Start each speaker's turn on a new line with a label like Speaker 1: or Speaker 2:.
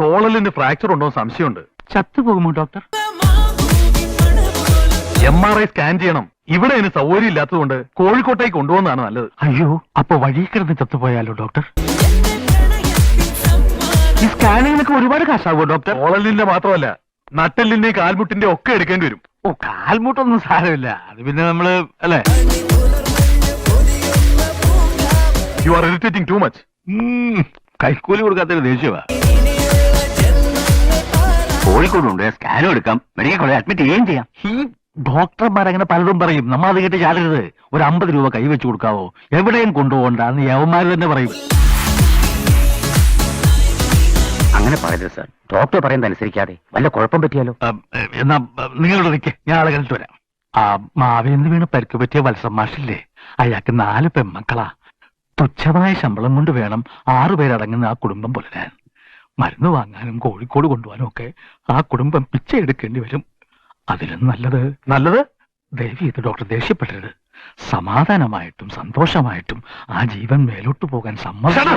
Speaker 1: തോളലിന് fracture ഉണ്ടോ സംശയമുണ്ട്.
Speaker 2: ചത്തുപോകുമോ doctor?
Speaker 1: MRI scan ചെയ്യണം. ഇവിടെ അതിന് സൗകര്യം ഇല്ലാത്തതുകൊണ്ട് കോഴിക്കോട്ടേക്ക് കൊണ്ടുപോകുന്നതാണ് നല്ലത്.
Speaker 2: അയ്യോ, അപ്പൊ വഴി കിടന്ന് ചത്തുപോയാലോ ഡോക്ടർ? ഈ സ്കാനിങ്ങിനൊക്കെ ഒരുപാട് കാശാവോ ഡോക്ടർ?
Speaker 1: തോളലിന്റെ മാത്രമല്ല, നട്ടെല്ലിന്റെ കാൽമുട്ടിന്റെ ഒക്കെ എടുക്കേണ്ടി വരും.
Speaker 2: ഓ, കാൽമുട്ടൊന്നും സാരമില്ല, അത് പിന്നെ നമ്മള് അല്ലേ.
Speaker 1: You are irritating too much.
Speaker 2: കൈക്കൂലി കൊടുക്കാത്തൊരു ദേഷ്യവാ. കോഴിക്കോടുണ്ട്, സ്കാനും എടുക്കാം, മെഡിക്കൽ കോളേജ് അഡ്മിറ്റ് ചെയ്യുകയും ചെയ്യാം. ഈ ഡോക്ടർമാരങ്ങനെ പലതും പറയും, നമ്മൾ അത് കേട്ട് ചാടരുത്. ഒരു 50 രൂപ കൈവച്ചു കൊടുക്കാവോ, എവിടെയും കൊണ്ടുപോകണ്ടെന്ന് യവന്മാര് തന്നെ പറയും.
Speaker 3: അങ്ങനെ പറയരുത് സാർ. ഡോക്ടർ പറയുന്നത് അനുസരിക്കാതെ വല്ല കുഴപ്പം പറ്റിയാലോ?
Speaker 2: എന്നാ നിങ്ങളോട് നിൽക്കേ, ഞാൻ ആളെ കണ്ടിട്ട് വരാം. ആ മാവേന്ന് വീണ് പരിക്ക് പറ്റിയ വത്സം മാഷില്ലേ, അയാൾക്ക് 4 പെൺമക്കളാ. തുച്ഛമായ ശമ്പളം കൊണ്ട് വേണം 6 പേരടങ്ങുന്ന ആ കുടുംബം പുലരാൻ. മരുന്ന് വാങ്ങാനും കോഴിക്കോട് കൊണ്ടുപോകാനും ഒക്കെ ആ കുടുംബം പിച്ച എടുക്കേണ്ടി വരും. അതിലും നല്ലത് ദയവ് ചെയ്ത് ഡോക്ടർ ദേഷ്യപ്പെടരുത്. സമാധാനമായിട്ടും സന്തോഷമായിട്ടും ആ ജീവൻ മേലോട്ട് പോകാൻ സമ്മതം.